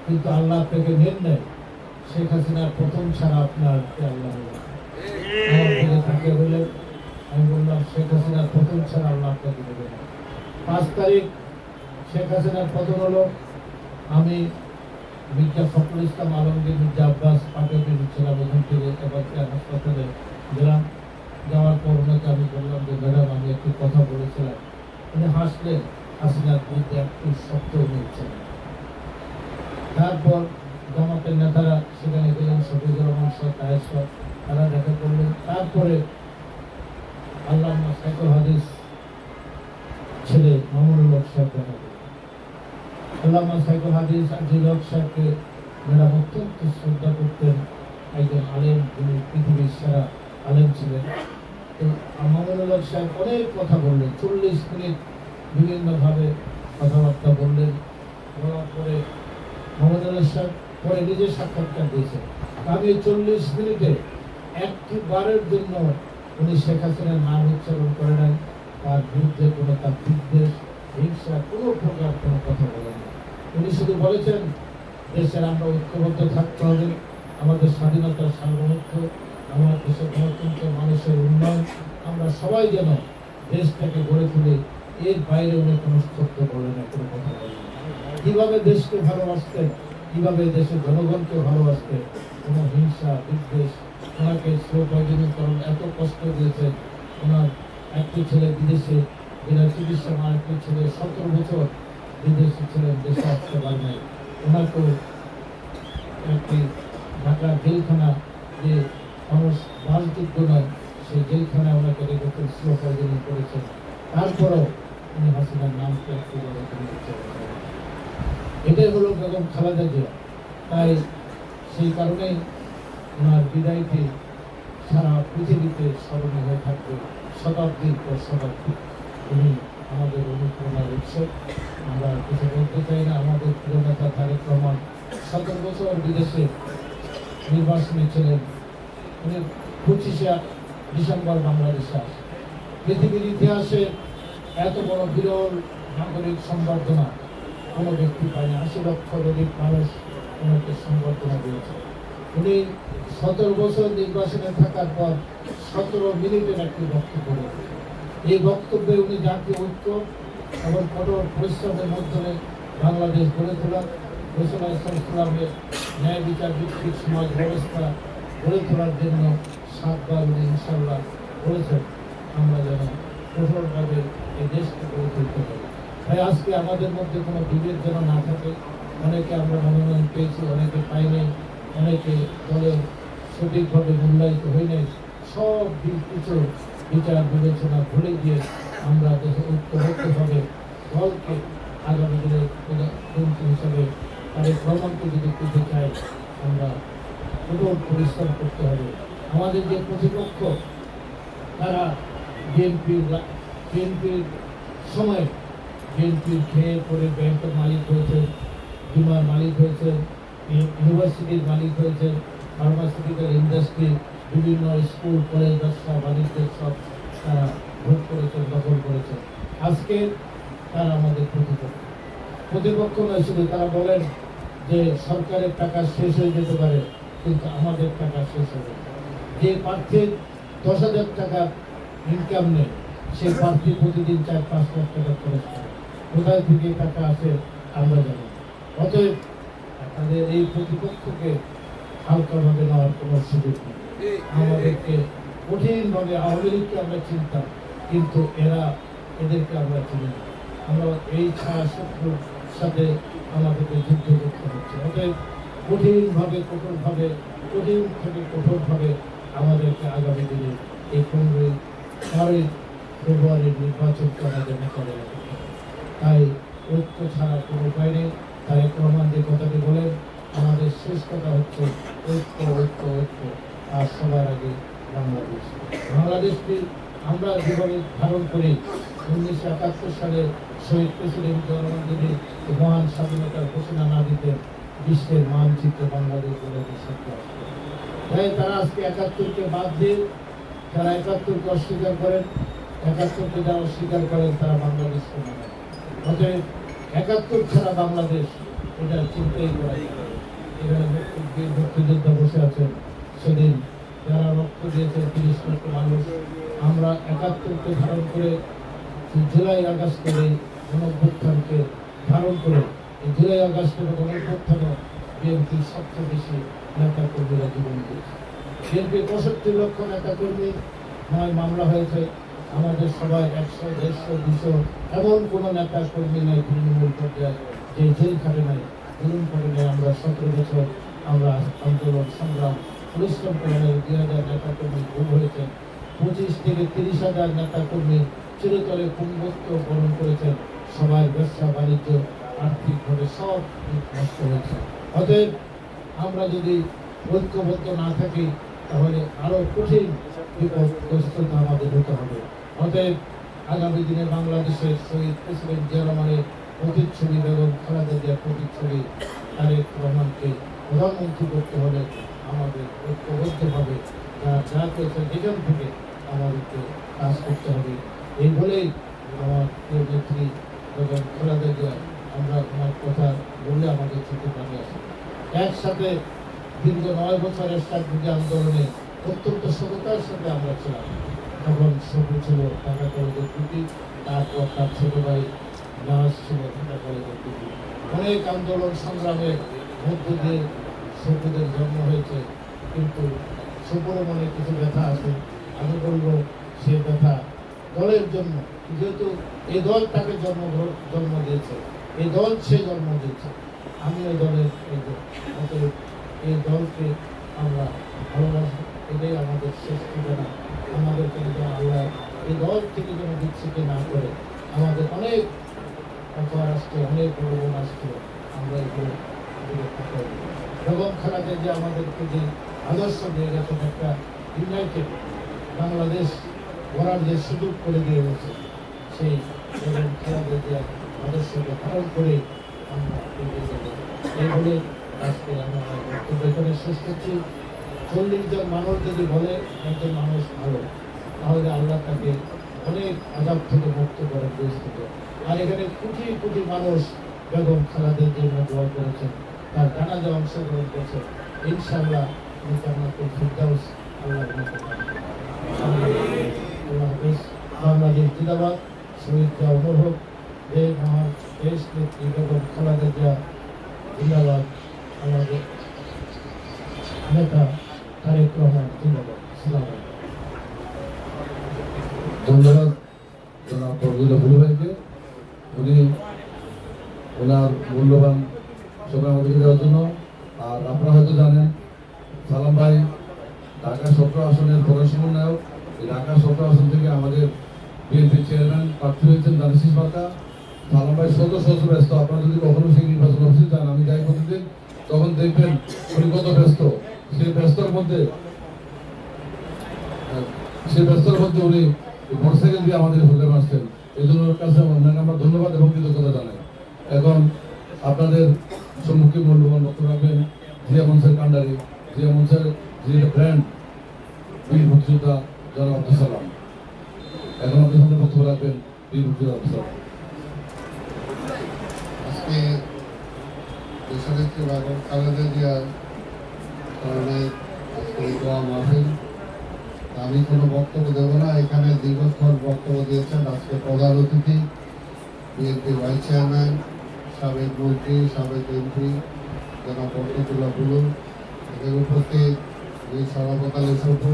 কিন্তু আল্লাহ আপনাকে নেন নাই। শেখ হাসিনার প্রথম ছাড়া আপনার আল্লাহ তাকে বললেন। আমি বললাম, শেখ হাসিনার প্রথম ছাড়া আল্লাহ আপনাকে দেবে না। 5 তারিখ শেখ হাসিনার পতন হলো। আমি মির্জা ফখরুল ইসলাম আলমগীর, মির্জা আব্বাস পাটোয়ারি ছিলাম, ওখান থেকে এবার হাসপাতালে গেলাম। যাওয়ার পর ওনাকে আমি বললাম যে ম্যাডাম আমি একটি কথা বলেছিলাম। উনি হাসলেন, হাসিনার বিরুদ্ধে একটু শক্ত হয়েছিল। তারপর জামাতের নেতারা সেখানে গেলেন, শফিকুর রহমান সাহেব, তাহের সাহেব, তারা দেখা করলেন। তারপরে আল্লামা সাইকুল হাদিস ছেলে মামুনুল হক সাহেব দেখা করলেন। আল্লামা সাইকুল হাদিস আজিল হক সাহেবকে ম্যাডাম অত্যন্ত শ্রদ্ধা করতেন, একজন আলেম, তিনি পৃথিবীর সেরা আলেম ছিলেন। মামুনুল হক সাহেব অনেক কথা বললেন, 40 মিনিট বিভিন্নভাবে কথাবার্তা বললেন। বলার পরে মোহাম্মদ আলী সাহেব পরে নিজে সাক্ষাৎকার দিয়েছেন। আমি 40 মিনিটে একটি বারের জন্য উনি শেখ হাসিনার নাম উচ্চারণ করে নাই, তার বিরুদ্ধে কোনো তার বিদ্বেষ হিংসা কোনো প্রকার কোনো কথা বলেন না। উনি শুধু বলেছেন দেশের আমরা ঐক্যবদ্ধ থাকতে হবে, আমাদের স্বাধীনতার সার্বভৌমত্ব, আমার দেশের গণতন্ত্র, মানুষের উন্নয়ন, আমরা সবাই যেন দেশটাকে গড়ে তুলে, এর বাইরে উনি কোনো স্তব্ধ বলেন না, কোনো কথা বলেন না। কিভাবে দেশকে ভালোবাসতেন, কিভাবে দেশের জনগণকে ভালোবাসতেন, কোনো হিংসা বিদ্বেষ, ওনাকে স্লো পয়জনীকরণ এত কষ্ট দিয়েছেন। ওনার একটি ছেলে বিদেশে বিনা চিকিৎসা, আরেকটি ছেলে 17 বছর বিদেশে ছিলেন, দেশে আসতে পারে নাই। ওনাকেও একটি ঢাকা জেলখানা, যে মানুষ বাসযোগ্য নয়, সেই জেলখানায় ওনাকে রেখেছেন, স্লো পয়জনিং করেছেন। তারপরেও উনি হাসিনার নামকে একটু এটাই হলো বেগম খালেদা জিয়া। তাই সেই কারণেই ওনার বিদায়টি সারা পৃথিবীতে স্মরণীয় হয়ে থাকবে শতাব্দীর পর শতাব্দী। উনি আমাদের অনুপ্রেরণার উৎস। আমরা কিছু বলতে চাই না। আমাদের প্রিয় নেতা তারেক রহমান 17 বছর বিদেশে নির্বাচনে ছিলেন। উনি 25শে ডিসেম্বর বাংলাদেশে আসে। পৃথিবীর ইতিহাসে এত বড় বিরল নাগরিক সংবর্ধনা কোনো ব্যক্তি পায়নি। 80 লক্ষ অধিক মানুষ ওনাকে সংবর্ধনা দিয়েছে। উনি 17 বছর নির্বাচনে থাকার পর 17 মিনিটের একটি বক্তব্য রেখেছেন। এই বক্তব্যে উনি জাতীয় ঐক্য এবং কঠোর পরিশ্রমের মাধ্যমে বাংলাদেশ গড়ে তোলা, রাসূলুল্লাহ সাল্লাল্লাহু আলাইহি ওয়াসাল্লামের ন্যায় বিচার ভিত্তিক সমাজ ব্যবস্থা গড়ে তোলার জন্য 7 বার উনি ইনশাআল্লাহ বলেছেন আমরা যেন কঠোরভাবে এই দেশকে গড়ে তুলতে পারি। তাই আজকে আমাদের মধ্যে কোনো বিভেদ যেন না থাকে। অনেকে আমরা মনোনয়ন পেয়েছি, অনেকে পাইনি, অনেকে দলের সঠিকভাবে মূল্যায়িত হই নাই। সব কিছু বিচার বিবেচনা ভুলে গিয়ে আমরা দেশে ঐক্যবদ্ধভাবে দলকে আগামী দিনের প্রধানমন্ত্রী হিসাবে তাদের প্রমাণকে যদি পেতে চাই, আমরা কঠোর পরিশ্রম করতে হবে। আমাদের যে প্রতিপক্ষ, তারা বিএনপির সময় বিএনপির খেয়ে পরে ব্যাংকের মালিক হয়েছে, বিমার মালিক হয়েছে, ইউনিভার্সিটির মালিক হয়েছে, ফার্মাসিউটিক্যাল ইন্ডাস্ট্রি, বিভিন্ন স্কুল কলেজ ব্যবসা বাণিজ্যের সব তারা ভোগ করেছেন, দখল করেছেন। আজকে তারা আমাদের প্রতিপক্ষ নয়, শুধু তারা বলেন যে সরকারের টাকা শেষ হয়ে যেতে পারে, কিন্তু আমাদের টাকা শেষ হবে। যে প্রার্থীর 10,000 টাকা ইনকাম নেই, সেই প্রার্থী প্রতিদিন 4-5 লাখ টাকা খরচ করে। কোথায় থেকে টাকা আসে আমরা জানি। অতএব তাদের এই প্রতিপক্ষকে হালকাভাবে নেওয়ার কোনো সুযোগ নেই। আমাদেরকে কঠিনভাবে আওয়ামী লীগকে আমরা চিনতাম, কিন্তু এদেরকে আমরা চিনি না। আমরা এই ছায়া শত্রুর সাথে আমাদেরকে যুদ্ধ করতে হচ্ছে। অতএব কঠিনভাবে কঠিন থেকে কঠোরভাবে আমাদেরকে আগামী দিনে এই 15ই ফেব্রুয়ারির নির্বাচনকে আমাদের মোকাবেলা করতে হবে। তাই ঐক্য ছাড়া কোনো উপায় নেই। তারেক রহমান যে কথাটি বলেন, আমাদের শেষ কথা হচ্ছে ঐক্য ঐক্য ঐক্য, আর সবার আগে বাংলাদেশটি আমরা যেভাবে ধারণ করি। 1971 সালে শহীদ প্রেসিডেন্ট জনগণ যদি মহান স্বাধীনতার ঘোষণা না দিতেন, বিশ্বের মানচিত্রে বাংলাদেশ বলে দেশকে আসতো। তাই তারা আজকে 71কে বাদ দিয়ে, যারা 71কে অস্বীকার করেন, 71কে যারা অস্বীকার করেন, তারা বাংলাদেশকে মানেন। অতএব 71 ছাড়া বাংলাদেশ, এটা চিন্তাই করা যায়। এখানে মুক্তিযোদ্ধা বসে আছেন, সেদিন যারা রক্ত দিয়েছে 30 লক্ষ মানুষ, আমরা 71কে ধারণ করে, জুলাই আগস্টের এই গণঅভ্যুত্থানকে ধারণ করে, এই জুলাই আগস্টের গণঅভ্যুত্থানে বিএনপির সবচেয়ে বেশি নেতা কর্মীরা জীবন দিয়েছে। বিএনপির 65 লক্ষ নেতা কর্মী 9 মামলা হয়েছে। আমাদের সবাই 100, 150, 200 এমন কোনো নেতা কর্মী নেই তৃণমূল পর্যায়ে যে জেল খাটে নাই, জুলুম করে নেই। আমরা 17 বছর আমরা আন্দোলন সংগ্রাম পরিশ্রম করে 2,000 নেতা কর্মী গুম হয়েছেন। 25 থেকে 30,000 নেতা কর্মী চিরতরে পুঙ্গত্ব বরণ করেছেন। সবার ব্যবসা বাণিজ্য আর্থিকভাবে সব নষ্ট হয়েছে। অতএব আমরা যদি ঐক্যবদ্ধ না থাকি, তাহলে আরো কঠিন বিপদগ্রস্ততা আমাদের হতে হবে। অতএব আগামী দিনে বাংলাদেশের শহীদ প্রেসিডেন্ট জিয়া রহমানের প্রতিচ্ছবি, বেগম খালেদা জিয়ার প্রতিচ্ছবি তারেক রহমানকে প্রধানমন্ত্রী করতে হলে আমাদের ঐক্যবদ্ধভাবে যা করেছে যেখান থেকে আমাদেরকে কাজ করতে হবে। এই বলেই আমার প্রিয় নেত্রী বেগম খালেদা জিয়া, আমরা ওনার কথা বলে আমাদের চোখে পানি আসে। একসাথে দীর্ঘ 9 বছরের স্বাধীনতা আন্দোলনে অত্যন্ত সততার সাথে আমরা ছিলাম। তখন সবু ছিল ঢাকা কলেজের দুটি, তারপর তার ছোট ভাই নাজ ছিল ঢাকা কলেজের দুটি। অনেক আন্দোলন সংগ্রামের মধ্য দিয়ে সবুদের জন্ম হয়েছে, কিন্তু সবুর মনে কিছু ব্যথা আছে। আমি বলবো সে ব্যথা দলের জন্য, যেহেতু এই দল তাকে জন্ম দিয়েছে, এই দল সে জন্ম দিয়েছে। আমি ওই দলের অতএব এই দলকে আমরা ভালোবাসি, এটাই আমাদের শেষ ঠিকানা। আমাদেরকে যেন আল্লাহ এই দল থেকে যেন বিচ্ছিন্ন না করে। আমাদের অনেক অপর আসছে, অনেক বড় বোন আসছে, আমরা এগুলো বেগম খালেদা যে আমাদেরকে যে আদর্শ দিয়ে গেছেন, একটা ইউনাইটেড বাংলাদেশ গড়ার যে সুযোগ করে দিয়ে গেছে, সেই বেগম খালেদা যে আদর্শকে ধারণ করে আমরা এগিয়ে যাব। এই বলে আজকে আমরা বক্তব্য এখানে শেষ করছি। 40 জন মানুষ যদি বলে একজন মানুষ ভালো, তাহলে আল্লাহ তাকে অনেক আযাব থেকে মুক্ত করার পরিস্থিতি। আর এখানে কোটি কোটি মানুষ বেগম খালেদার জন্য দোয়া করেছেন, তার জানাজা অংশগ্রহণ করেছে। ইনশাআল্লাহ জান্নাতুল ফিরদাউস আল্লাহর মতো আল্লাহ হাফেজ। বাংলাদেশ জিন্দাবাদ, শহীদ জিয়া অমর হোক, মহান দেশ নেত্রী বেগম খালেদা জিয়া জিন্দাবাদ, আমাদের নেতা তারেক রহমান জিন্দাবাদ। আসসালামু আলাইকুম। ধন্যবাদ জনাব ফজলুল্লাহ বুলু ভাইকে, উনি ওনার মূল্যবান সময় আমাদেরকে দেওয়ার জন্য। আর আপনারা হয়তো জানেন সালাম ভাই ঢাকা 17 আসনের প্রধান সমন্বয়ক। এই ঢাকা 17 আসন থেকে আমাদের বিএনপি চেয়ারম্যান প্রার্থী হয়েছেন দানিশ বার্কা। সালাম ভাই শত ব্যস্ত। আপনারা যদি কখনো সেই নির্বাচন অফিসে যান, আমি যাই প্রতিদিন, তখন দেখবেন উনি কত ব্যস্ত। সেই ব্যস্তর মধ্যে উনি মোটরসাইকেল দিয়ে আমাদের হোটেলে আসছেন। এই জন্য ওর কাছে ওনাকে আমরা ধন্যবাদ এবং কৃতজ্ঞতা জানাই। এখন আপনাদের সম্মুখে মূল্যবান বক্তব্য রাখবেন জিয়া মনসের কান্ডারি, জিয়া মনসের যে ব্র্যান্ড বীর মুক্তিযোদ্ধা জনাব আব্দুল সালাম। এখন আপনার সামনে বক্তব্য রাখবেন বীর মুক্তিযোদ্ধা আব্দুল সালাম। আজকে দেশনেত্রী বেগম খালেদা জিয়ার কারণে আজকে এই দোয়া মাহফিল। আমি কোনো বক্তব্য দেব না। এখানে দীর্ঘক্ষণ বক্তব্য দিয়েছেন আজকে প্রধান অতিথি বিএনপি ভাইস চেয়ারম্যান, সাবেক মন্ত্রী, সাবেক এমপি জনাব ফজলুল্লাহ বুলু, এদের উপস্থিত সভাপতি সভ্য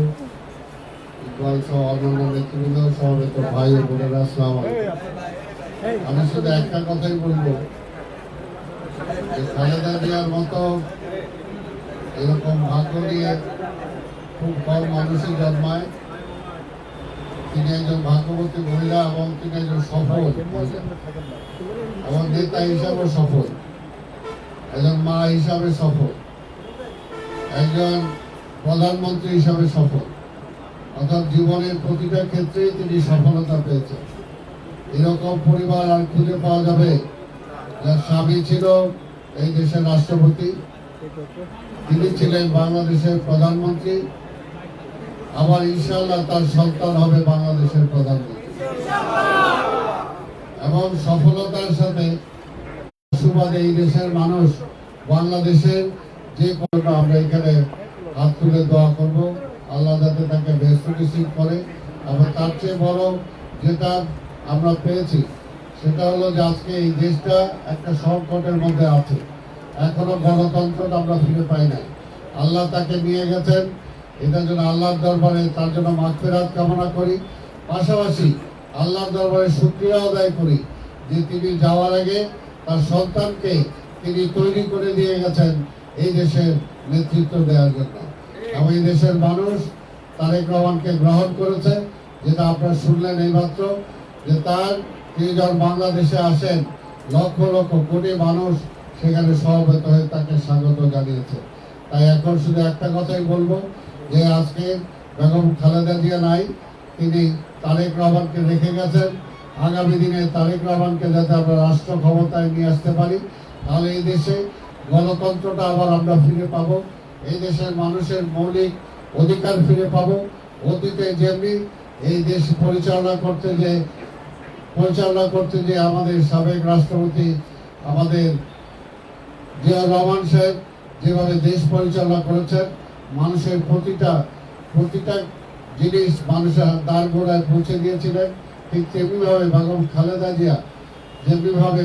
ইকবাল সহ অন্যান্য নেতৃবৃন্দ, সমবেত ভাই ও বোনেরা, আসসালামু আলাইকুম। আমি শুধু একটা কথাই বলবো যে খালেদা জিয়ার মতো এরকম ভাগ্য নিয়ে খুব কম মানুষই জন্মায়। তিনি একজন ভাগ্যবতী মহিলা এবং তিনি একজন সফল এবং নেতা হিসাবে সফল, একজন মা হিসাবে সফল, একজন প্রধানমন্ত্রী হিসাবে সফল, অর্থাৎ জীবনের প্রতিটা ক্ষেত্রে তিনি সফলতা পেয়েছেন। এরকম পরিবার আর খুঁজে পাওয়া যাবে যার স্বামী ছিল এই দেশের রাষ্ট্রপতি, তিনি ছিলেন বাংলাদেশের প্রধানমন্ত্রী, আবার ইনশাআল্লাহ তার সন্তান হবে বাংলাদেশের প্রধানমন্ত্রী। এবং সফলতার সাথে সুবাদে এই দেশের মানুষ বাংলাদেশের যে কোনো আমরা এখানে হাত তুলে দোয়া করব, আল্লাহ যাতে তাকে ব্যস্ত নিশ্চিত করে। আবার তার চেয়ে বড় যেটা আমরা পেয়েছি সেটা হলো যে আজকে এই দেশটা একটা সংকটের মধ্যে আছে। এখনো গণতন্ত্রটা আমরা ফিরে পাই নাই। আল্লাহ তাকে নিয়ে গেছেন, এটার জন্য আল্লাহর দরবারে তার জন্য মাগফিরাত কামনা করি। পাশাপাশি আল্লাহর দরবারে শুকরিয়া আদায় করি যে তিনি যাওয়ার আগে তার সন্তানকে তিনি তৈরি করে দিয়ে গেছেন এই দেশের নেতৃত্ব দেওয়ার জন্য। এবং এই দেশের মানুষ তারেক রহমানকে গ্রহণ করেছে, যেটা আপনারা শুনলেন এইমাত্র, যে তিনি যখন বাংলাদেশে আসেন লক্ষ লক্ষ কোটি মানুষ সেখানে সমবেত হয়ে তাকে স্বাগত জানিয়েছে। তাই এখন শুধু একটা কথাই বলবো যে আজকে বেগম খালেদা জিয়া নাই, তিনি তারেক রহমানকে রেখে গেছেন। আগামী দিনে তারেক রহমানকে যাতে আমরা রাষ্ট্র ক্ষমতায় নিয়ে আসতে পারি, তাহলে এই দেশে গণতন্ত্রটা আবার আমরা ফিরে পাবো, এই দেশের মানুষের মৌলিক অধিকার ফিরে পাবো। অতীতে যেমনি এই দেশ পরিচালনা করতে যে আমাদের সাবেক রাষ্ট্রপতি আমাদের জিয়া রহমান সাহেব যেভাবে দেশ পরিচালনা করেছেন, মানুষের প্রতিটা জিনিস মানুষের দ্বার গোড়ায় পৌঁছে দিয়েছিলেন, ঠিক তেমনিভাবে বেগম খালেদা জিয়া যেমনিভাবে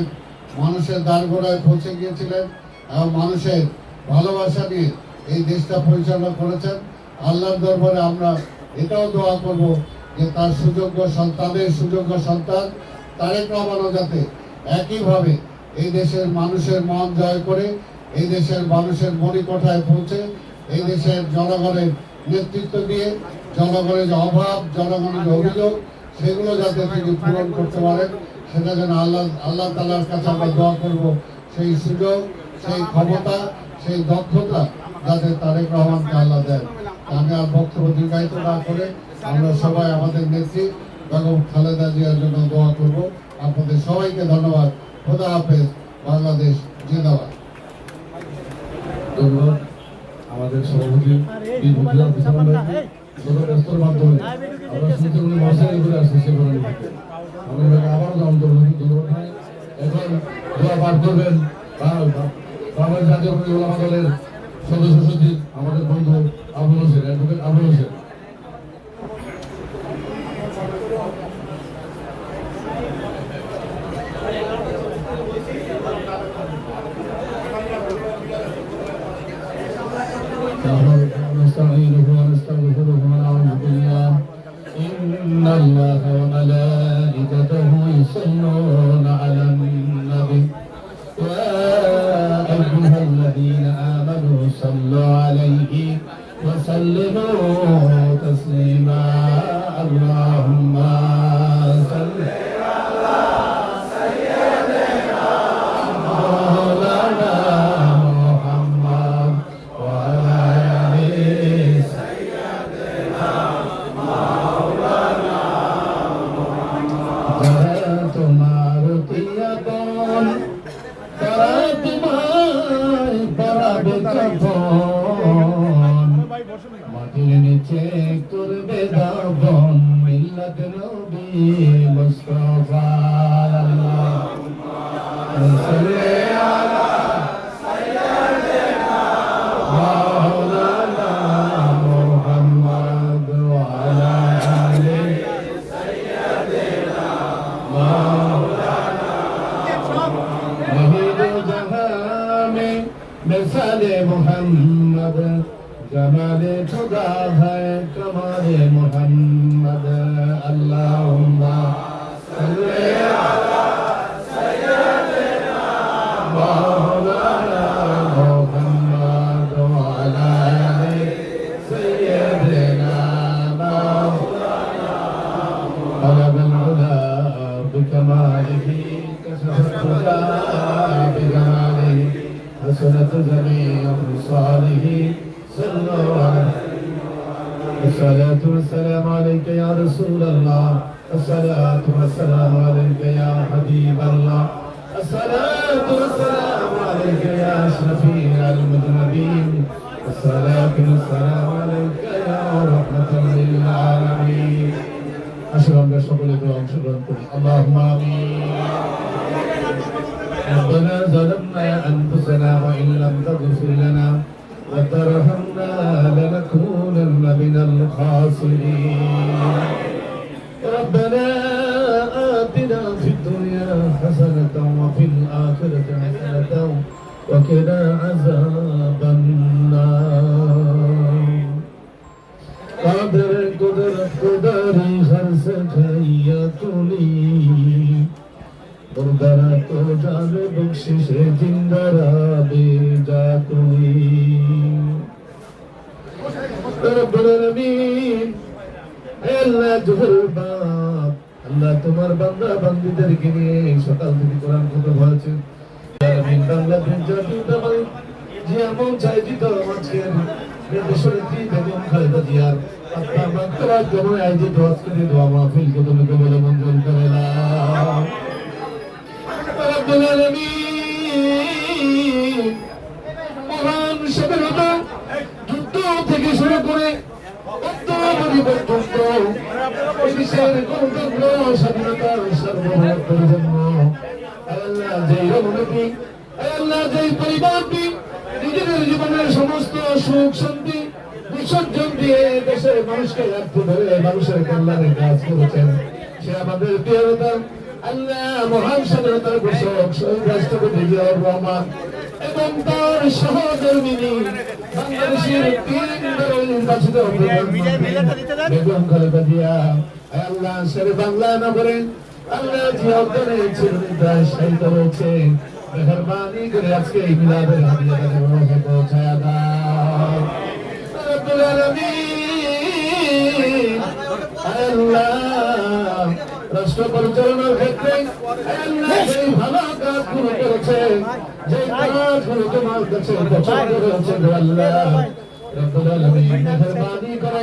মানুষের দ্বার গোড়ায় পৌঁছে গিয়েছিলেন এবং মানুষের ভালোবাসা নিয়ে এই দেশটা পরিচালনা করেছেন। আল্লাহর দরবারে আমরা এটাও দোয়া করব যে তার সুযোগ্য সন্তান তারেক রহমানও যাতে একইভাবে এই দেশের মানুষের মন জয় করে এই দেশের মানুষের মণিকোঠায় পৌঁছে এই দেশের জনগণের নেতৃত্ব দিয়ে জনগণের যে অভাব, জনগণের যে অভিযোগ, সেগুলো যাতে তিনি পূরণ করতে পারেন, সেটা যেন আল্লাহ তাআলার কাছে আমরা দোয়া করব। সেই সুযোগ, সেই ক্ষমতা, সেই দক্ষতা যাতে তারেক রহমানকে আল্লাহ দেন। আমি আর বক্তব্য দীর্ঘায়িত না করে আমরা সবাই আমাদের নেত্রী বেগম খালেদা জিয়ার জন্য দোয়া করব। আপনাদের সবাইকে ধন্যবাদ। খোদা হাফেজ। বাংলাদেশ জিন্দাবাদ। ধন্যবাদ আমাদের সভাপতি ব্যস্তর মাধ্যমে আমরা শুনতে উনি মশাই করে আসছে সেগুলো আমরা আবারও ধন্যবাদ। এখন দোয়া পাঠ করবেন বাংলাদেশ জাতীয় ওলামা দলের সদস্য সচিব আমাদের বন্ধু আবুল হোসেন, অ্যাডভোকেট আবুল হোসেন। نستعينه ونستغفره ونعوذ بالله إن الله وملائكته يصلون على النبي يا أيها الذين آمنوا صلوا عليه وسلموا تسليما اللهم صل على سيدنا مولانا محمد وعلى آل سيدنا مولانا محمد তোমার প্রিয়তম তারা তোমার পরাবে যখন মাটির নিচে করবে দাফন মিল্লাত নবী মুস্তাফা আল্লাহুম্মা সাল্লি আলা সাইয়্যিদিনা মাওলানা মুহাম্মদ ওয়া আলা আলি সাইয়্যিদিনা মাওলানা महबूब जहां में मिसाले मोहम्मद जमाले खुदा है कमाले मोहम्मद अल्लाहुम्मा सल्ली अला सय्यिदिना मौलाना मुहम्मद व अला आलि सय्यिदिना मौलाना अलबल हुदा बिकमालिही بجماله حسنت جميع خصاله صلوا عليه الصلاة والسلام عليك يا رسول الله الصلاة والسلام عليك يا حبيب الله الصلاة والسلام عليك يا أشرف المذنبين الصلاة والسلام عليك يا رحمة للعالمين أشرف بشكل دعاء شكرا اللهم آمين ربنا ظلمنا أنفسنا وإن لم تغفر لنا وترحمنا لنكونن من الخاسرين ربنا آتنا في الدنيا حسنة وفي الآخرة حسنة وقنا عذاب النار قادر قدرت قدری خرس کھیا کلی मुर्दारा तो जाने बख्शिशे जिंदारा बेजा तुई रब्बुल आलामीन আল্লাহ জোহর বাপ আল্লাহ তোমার বান্দা বান্দীদেরকে নিয়ে সকাল থেকে কোরআন খুতবা হয়েছে আমিন বাংলাদেশ জাতীয়তাবাদী যে এমন চাই দিত আজকের দেশনেত্রী বেগম খালেদা জিয়ার আপনার মাত্রা কেমন আয়োজিত আজকের দোয়া মাহফিল কে তুমি কবুল মঞ্জুর করে নাও رب العالمين স্বাধীনতা যুদ্ধ থেকে শুরু করে অদ্যাবধি পর্যন্ত দেশের গণতন্ত্র স্বাধীনতার সার্বভৌমত্বের জন্য আল্লাহ যেই অনুমতি, আল্লাহ যেই পরিবারটি নিজেদের জীবনের সমস্ত সুখ শান্তি বিসর্জন দিয়ে দেশের মানুষকে রাখতে ধরে মানুষের কল্যাণে কাজ করেছেন, সে আমাদের প্রিয় নেতা আল্লাহ মহান স্বাধীনতার ঘোষক শহীদ রাষ্ট্রপতি জিয়াউর রহমান এবং তার সহধর্মিনী বাংলাদেশের 3 বারের নির্বাচিত বেগম খালেদা জিয়া। আল্লাহ শেরে বাংলা নগরে আল্লাহ জিয়া উদ্যানে চিরনিদ্রায় শায়িত রয়েছে, মেহরবানি করে আজকে এই মিলাদের হাদিয়াটা পৌঁছায়া দাও রব্বুল আলামিন। আল্লাহ রাষ্ট্র পরিচালনার ক্ষেত্রে আল্লাহ যেই ভালো কাজগুলো করেছে, যে কাজগুলো তোমার কাছে পছন্দ হয়েছে আল্লাহ রব্বুল আলামিন মেহরবানি করে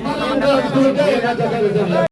ভালো কাজগুলোকে